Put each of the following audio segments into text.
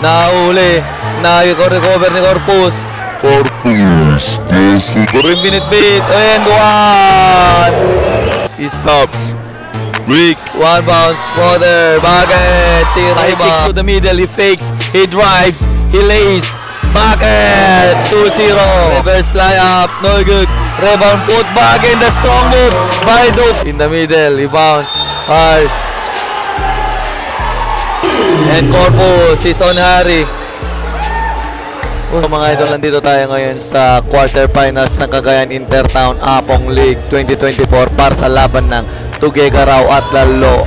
Nahuli. Na-recover ni Corpus. Rim bit and one. He stops. Weeks, one bounce, further, Baget, he kicks to the middle, he fakes, he drives, he lays, Baget, 2-0, reverse layup, no good, rebound, put back in the strong move, by Duke, in the middle, he bounce, fires, and Corpus, he's on Harry. Mga idol, nandito tayo ngayon sa quarterfinals ng Cagayan Intertown Apong League 2024 para sa laban ng Tuguegarao at Lalo.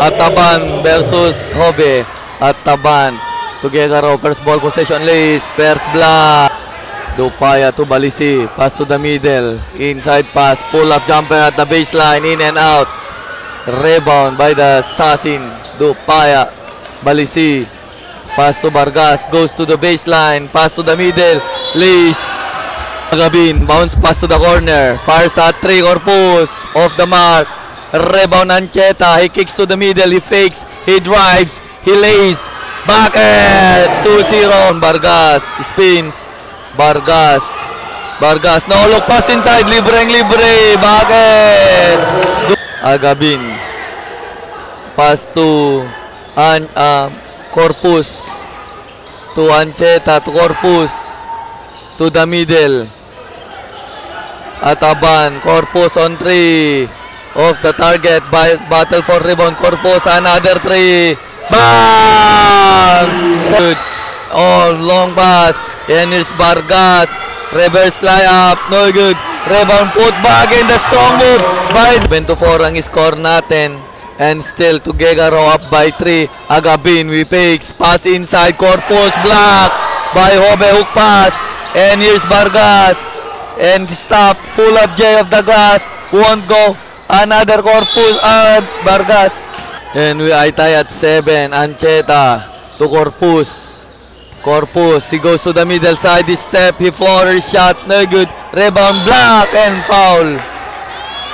Ataban versus Hobe. Ataban, Tuguegarao, first ball possession, Lace, first block. Dupaya to Balisi, pass to the middle, inside pass, pull up jumper at the baseline, in and out. Rebound by the Sasin, Dupaya, Balisi, pass to Vargas, goes to the baseline, pass to the middle, Liz, Agabin, bounce pass to the corner, fires at 3, Corpus, off the mark, rebound Ancheta, he kicks to the middle, he fakes, he drives, he lays, bucket, 2-0, Vargas, spins, Vargas, no look pass inside, libre, bakit? Agabin, pass to Corpus, to Ancheta, to Corpus, to the middle, Ataban, Corpus on 3, off the target, battle for rebound, Corpus, another 3, bang! Good, oh, long pass. And here's Vargas, reverse layup, no good, rebound, put back in the strong move by 24 ang score natin, and still Tuguegarao up by 3, Agabin, we fakes, pass inside, Corpus, block by Hobe, hook pass, and here's Vargas, and stop, pull up J of the glass, won't go, another Corpus, Vargas, and we tie at 7, Ancheta to Corpus, he goes to the middle side, he step, he floaters shot, no good, rebound, block, and foul.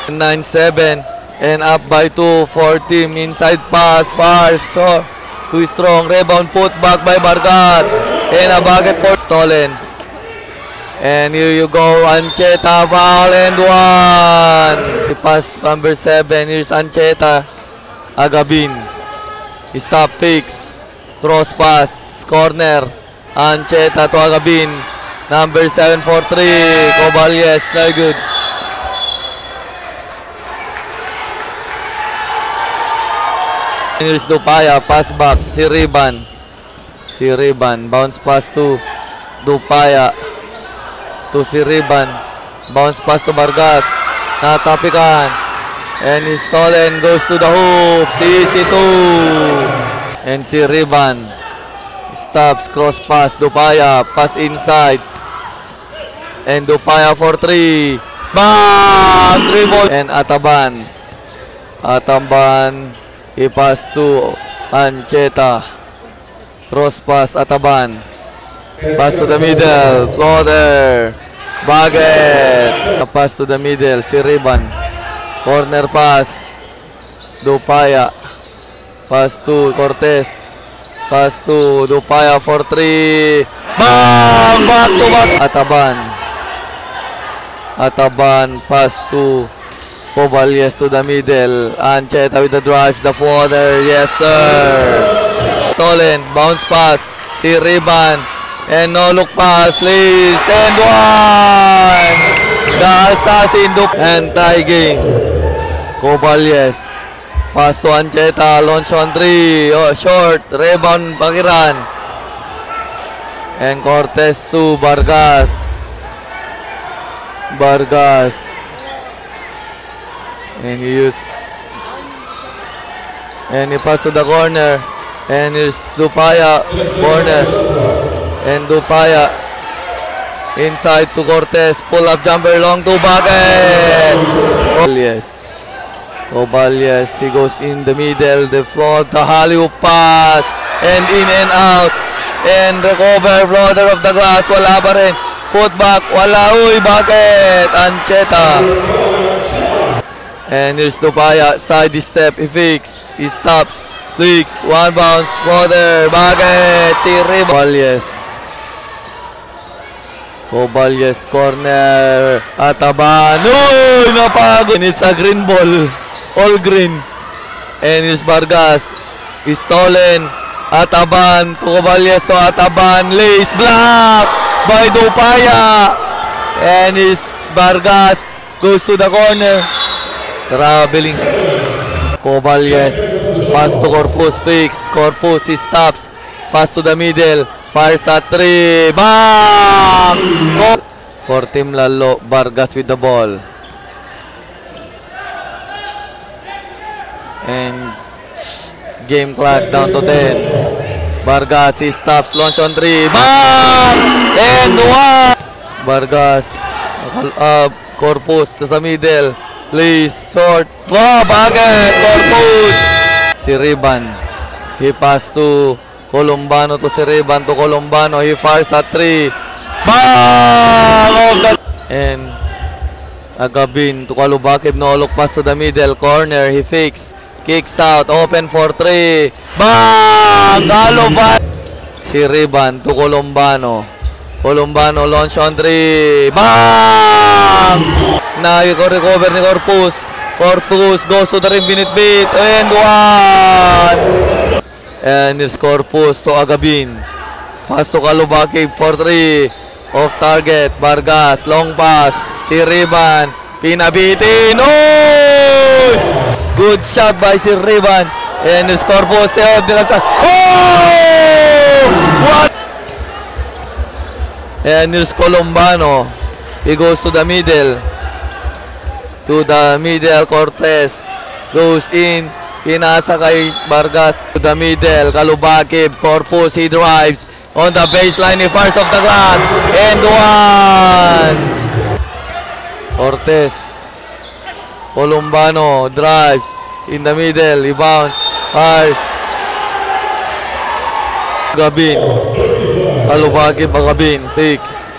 9-7, and up by 2 for team, inside pass, far, so, too strong, rebound, put back by Vargas, and a bucket for stolen. And here you go, Ancheta, foul, and one. He passed number 7, here's Ancheta, Agabin, he stop, picks, cross pass, corner, Ancheta to Agabin, number 7 for 3, Coballes, no good. Here's Dupaya, pass back, si Riban, bounce pass to Dupaya, to si Riban, bounce pass to Vargas, natapikan, and he's stolen, goes to the hoop, CC2, and si Riban, stops, cross pass, Dupaya, pass inside, and Dupaya for 3, bang, 3 ball, and Ataban, he pass to Ancheta, cross pass, Ataban, pass to the middle, floater, Baget, pass to the middle, si Riban, corner pass, Dupaya, pass to Cortez, pass to Dupaya for 3, bang, back to back, Ataban, pass to Coballes to the middle, Ancheta with the drive, the floater, yes sir, stolen, bounce pass, si Riban, and no look pass, Liz, and one, the assassin, and tie game, Coballes, pass to Ancheta, launch on 3, oh, short, rebound, Bakiran, and Cortez to Vargas, and he pass to the corner, and here's Dupaya, corner, and Dupaya, inside to Cortez, pull up jumper, long to Baget, Coballes, he goes in the middle, the float, the alley-oop pass, and in and out, and recover, floater of the glass, wala pa rin, put back, wala, uy, bakit? Ancheta. And here's Dupaya, side step, he fakes, he stops, flicks, one bounce, floater, bakit? Si Ribalyes. Coballes, corner, Ataban, uy, napagod. And it's a green ball, all green. And here's Vargas, is stolen, Ataban, to Coballes, to Ataban, lace, block by Dupaya. And here's Vargas, goes to the corner, traveling. Coballes, pass to Corpus, picks, Corpus, he stops, pass to the middle, fires at 3, bang! For Team Lalo, Vargas with the ball. And game clock down to 10. Vargas, he stops, launch on 3, bang! And 1! Vargas, Corpus to sa middle, please, short, wow, bakit? Corpus! Si Riban, he pass to Columbano, to si Riban, to Columbano, he fires at 3, bang! And Agabin to Kalubakib, no look pass to the middle, corner, he fakes, kicks out, open for 3, bang! Kalubakib! Si Riban to Columbano, Columbano launch on 3, bang! Na recover ni Corpus, Corpus goes to the rim, binit-bit, and 1! And it's Corpus to Agabin, pass to Kalubakib for 3, off target, Vargas, long pass, si Riban, pinabitin, oh! Good shot by si Riban, and it's Corpus, oh! What? And it's Columbano, he goes to the middle, Cortez, goes in, pinasa kay Vargas, to the middle, Kalubakib, Corpus, he drives, on the baseline, he fires off the glass, and 1! Cortez, Columbano, drives, in the middle, he bounce, fires, Agabin, Kalubakib, Agabin, picks,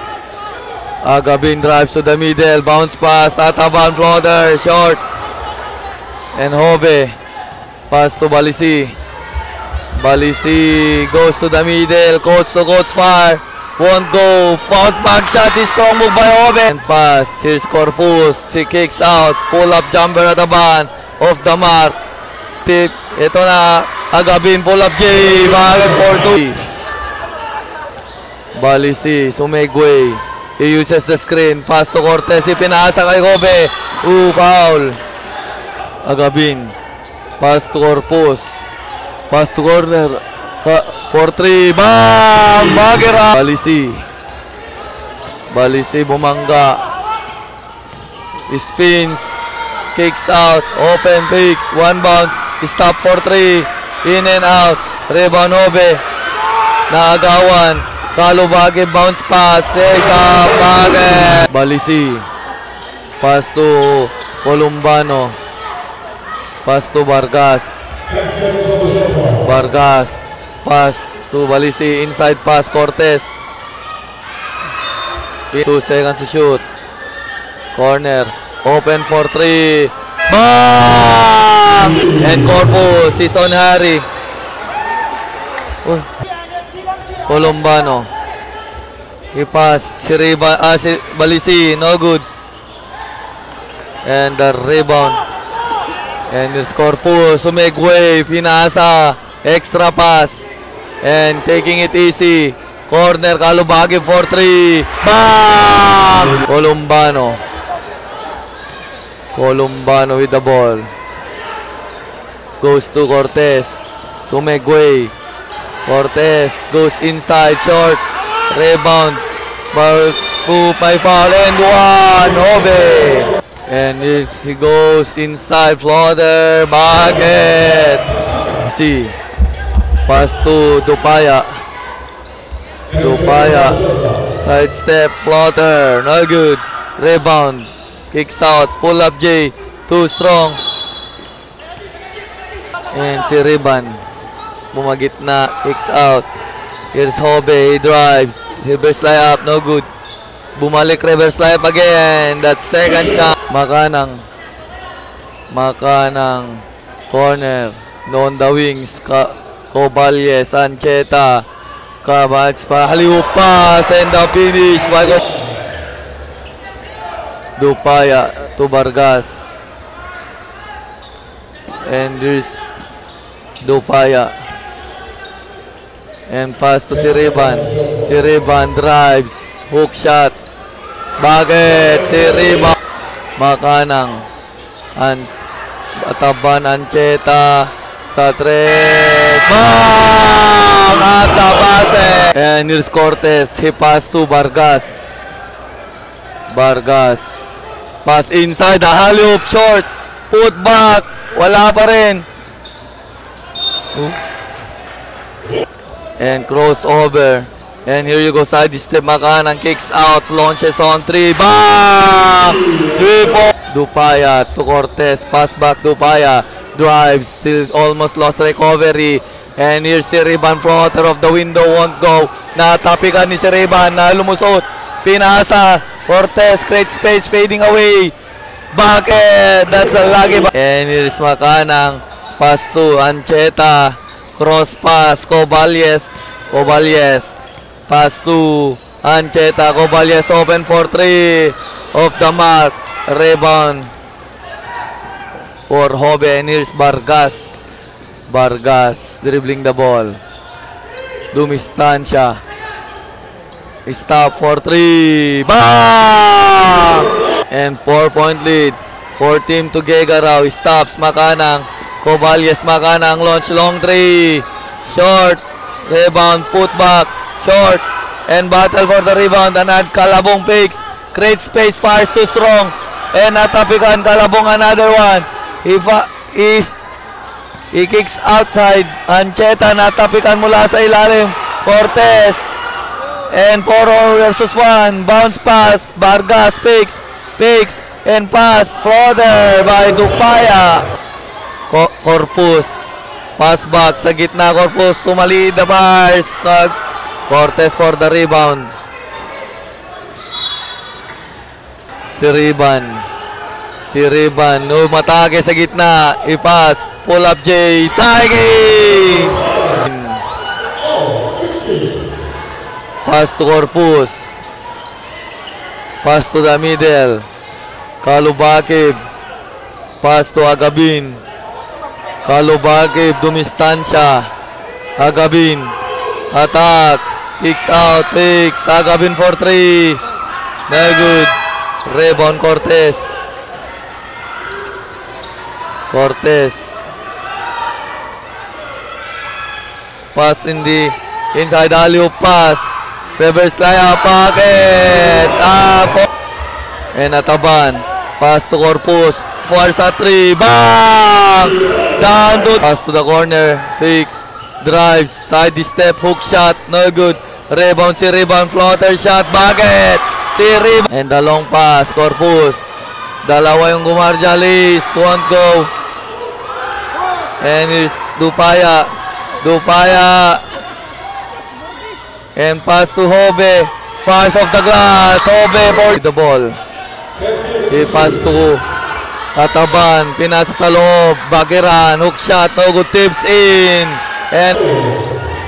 Agabin drives to the middle, bounce pass, Ataban, floater, short, and Hobe, pass to Balisi, Balisi goes to the middle, coach to coach fire, won't go, out back shot, is strong move by Hobe, and pass, here's Corpus, he kicks out, pull up jumper at the ban, off the mark, tip, ito na, Agabin, pull up J, bakit for 2, Balisi, Sumegway, he uses the screen, pass to Cortez, he pinasa kay Hobe, foul, Agabin, pass to Corpus, pass to corner, for 3, bang! Bagera! Balisi, bumangga, spins, kicks out, open picks, one bounce, stop for 3, in and out, rebound Hobe, naagawan, Kalubakib, bounce pass, lays up, Bagay! Balisi, pass to Columbano, pass to Vargas, pass to Balisi, inside pass, Cortez, 2 seconds to shoot, corner, open for 3, bang! And Corpus is on Harry, Columbano, he pass, si Balisi, no good, and the rebound, and it's Corpus, Sumegway, pinasa, extra pass, and taking it easy, corner, Kalubakib for 3, bang! Columbano with the ball, goes to Cortez, Sumegway, Cortez goes inside, short, rebound, by foul, and 1, Hobe, and he goes inside, floater, bucket, see, pass to Dupaya, side step, floater, no good, rebound, kicks out, pull up J, too strong, and si Riban, bumagitna, kicks out, here's Hobe, he drives, reverse layup, no good, Bumalik reverse layup again. That's second chance. Makanang corner. On the wings. Coballes, Ancheta. Kabats pa. Haliw pass and the finish. Dupaya to Vargas. And there's Dupaya. And pass to Siriban. Siriban drives. Hook shot. Bakit? Siriban. Makanang. Ataban Ancheta. Sa tres. Bang! At the base. And here's Cortez. He pass to Vargas. Vargas. Pass inside. The alley-oop short. Put back. Wala pa rin. And crossover. And here you go. Side step. Makanang kicks out. Launches on 3. Bang! 3 points. Dupaya to Cortez. Pass back. Dupaya. Drives. Still almost lost recovery. And here's Siriban. Floater of the window. Won't go. Natapikan ni Siriban. Na lumusot. Pinasa. Cortez. Create space. Fading away. Bakit? That's a lucky. And here's Makanang. Pass to Ancheta. Cross pass. Coballes. Pass to Ancheta. Coballes open for 3. Off the mark. Rebound for Hobe. And here's Vargas. Vargas dribbling the ball. Dumistancia. Stop for 3. Bang! And 4-point lead for team to Gegaraw. Stops. Makanang. Coballes. Makanang. Launch long 3. Short. Rebound. Put back. Short. And battle for the rebound. Anad Calabong picks. Create space. Fires too strong. And natapikan. Calabong another one. He kicks outside. Ancheta natapikan mula sa ilalim. Cortez. And 4 versus 1. Bounce pass. Vargas picks. And pass. Further by Dupaya. Corpus. Pass back sa gitna. Corpus. Tumalid the bars. Cortez for the rebound. Siriban. Matake sa gitna. I-pass. Pull up J. Tagging! Pass to Corpus. Pass to the middle. Kalubakib. Pass to Agabin. Kalubakib. Dumistancia. Agabin. Attacks. Kicks out. Picks. Agabin for 3. Very good. Rebound Cortez. Pass in the inside alley-oop pass. Reverse layup. Pocket. And Ataban. Pass to Corpus. Force at 3. Bang! Down to. Pass to the corner. Fix. Drive. Side step. Hook shot. No good. Rebound. Siriban. Floater shot. Bakit? Siriban. And the long pass. Corpus. Dalawa yung gumardya. Liz. Won't go. And it's Dupaya. And pass to Hobe. Fires off the glass. Hobe for the ball. He pass to Ataban. Pinasa sa loob. Bagiran. Hook shot. No good. Tips in. And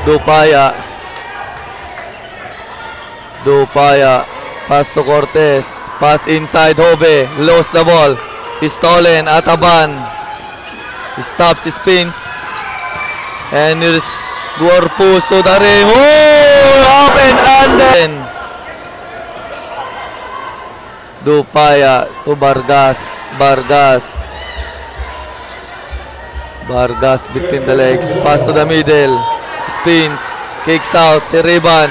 Dupaya. Pass to Cortez. Pass inside Hobe. Lost the ball. Stolen. Ataban. Stops, spins. And here's Corpus to the ring. Oh! Open and then Dupaya to Vargas. Vargas between the legs. Pass to the middle. Spins. Kicks out. Siriban.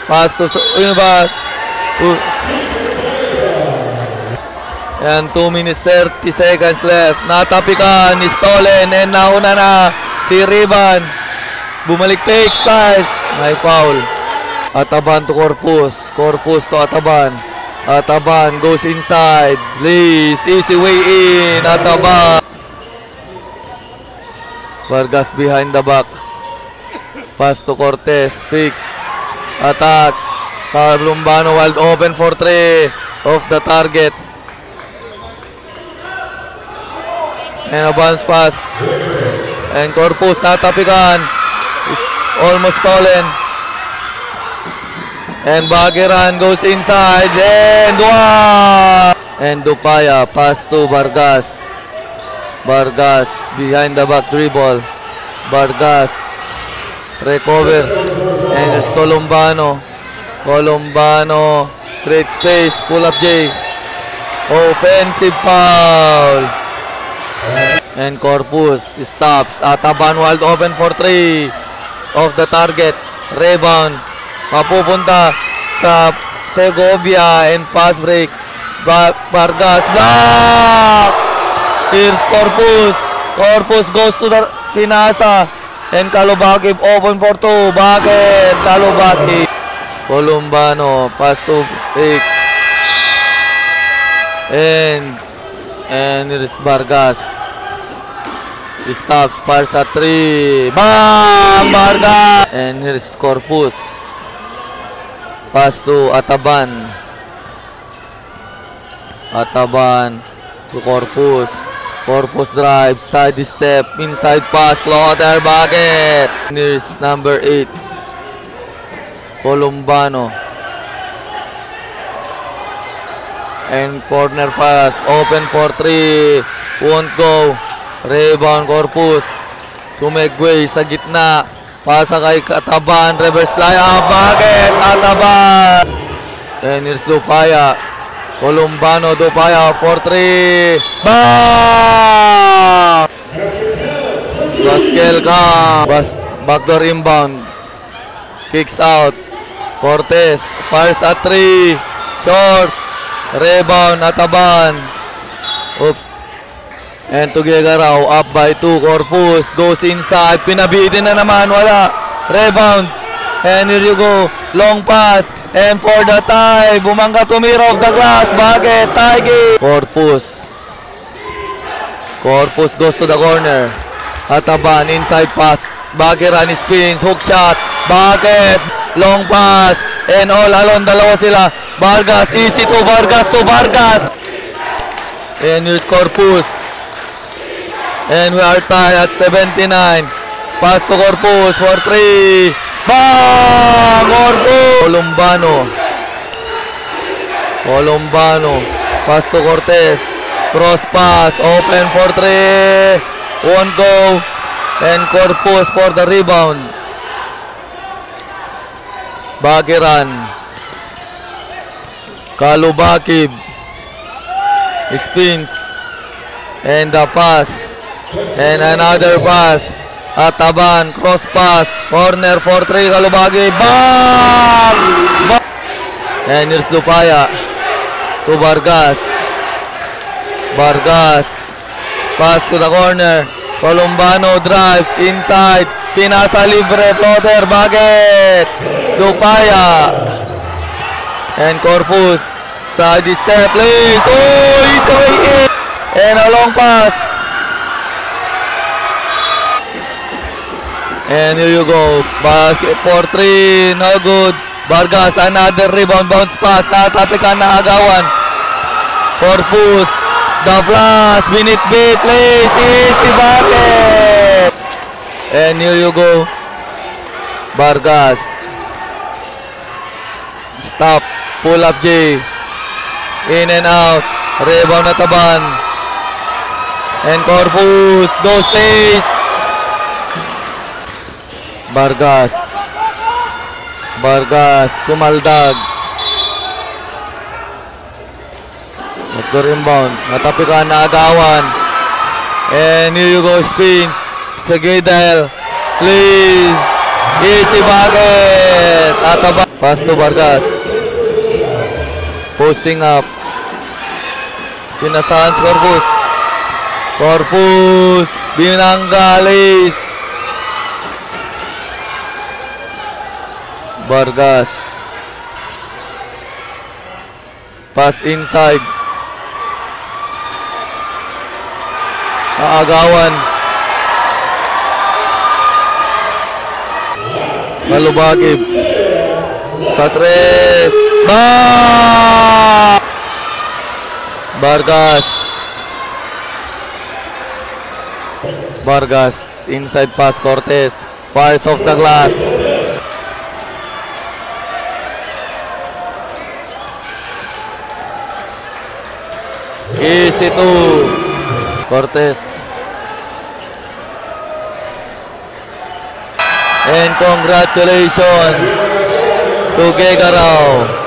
Pass to Unibas. And 2 minutes 30 seconds left. Natapikan. Stolen. And nauna na si Riban. Bumalik takes pass. May foul. Ataban to Corpus. Corpus to Ataban. Ataban goes inside. Liz. Easy way in. Ataban. Vargas behind the back. Pass to Cortez. Picks. Attacks. Columbano wide open for 3 off the target. And a bounce pass. And Corpus natapikan. Is almost stolen. And Bagiran goes inside. And one. And Dupaya pass to Vargas. Vargas behind the back dribble. Vargas recover. And there's Columbano. Columbano create space. Pull up J. Offensive foul. And Corpus stops. Ataban wide open for 3 off the target. Rebound. Mapupunta sa Segovia and pass break. Vargas. Block! Here's Corpus. Corpus goes to the Pinasa. And Kalubakib open for 2. Bakit? Kalubakib. Columbano pass to X. And here's Vargas. He stops, fires at 3. Bam! Vargas! And here's Corpus. Pass to Ataban. Ataban to Corpus. Corpus drive, side step, inside pass, floater, bucket. Here's number 8. Columbano. And corner pass, open for 3. Won't go. Rebound Corpus. Sumegway sa gitna. Pasa kay Ataban. Reverse layup. Bucket. Ataban. And here's Dupaya. Columbano. Dupaya for 3. Bang! Baskel ka. Backdoor inbound. Kicks out. Cortez. Fires at 3. Short. Rebound. Ataban. Oops. And Tugegaraw up by 2. Corpus goes inside. Pinabitin na naman. Wala. Rebound. And here you go. Long pass. And for the tie. Bumangga tumira off the glass. Bakit? Tie game. Corpus. Corpus goes to the corner. Ataban. Inside pass. Bagiran spins. Hook shot. Bakit? Long pass. And all alone. Dalawa sila. Vargas. Easy to Vargas. To Vargas. And here's Corpus. And we are tied at 79. Pass to Corpus for 3. Bang! Corpus! Columbano. Columbano. Pass to Cortez. Cross pass. Open for 3. Won't go. And Corpus for the rebound. Bagiran. Kalubakib. Spins. And the pass. And another pass. Ataban, cross pass. Corner for 3. Kalubagi. Bang! And here's Dupaya. To Vargas. Vargas. Pass to the corner. Columbano drive. Inside. Pinasa libre. Floater. Bakit? Dupaya. And Corpus. Side step. Please. Oh, he's away in. And a long pass. And here you go. Basket for 3. No good. Vargas, another rebound. Bounce pass. Natapikan na agawan. Corpus. The flash. Binit-bit. Lace. Easy bucket. And here you go. Vargas. Stop. Pull up J. In and out. Rebound na Taban. And Corpus. Go stays. Vargas. Vargas. Kumaldag. Backdoor inbound. Natapikan na agawan. And here you go. Spins. Segedel. Please. Easy bucket. Ataba. Pass to Vargas. Posting up. Pinasahan si Corpus. Corpus. Binanggalis. Vargas. Pass inside. Aagawan. Kalubagib. Sa 3. Vargas. Inside pass, Cortez. Fires off the glass. Easy 2. Cortez. And congratulations to Gegarao.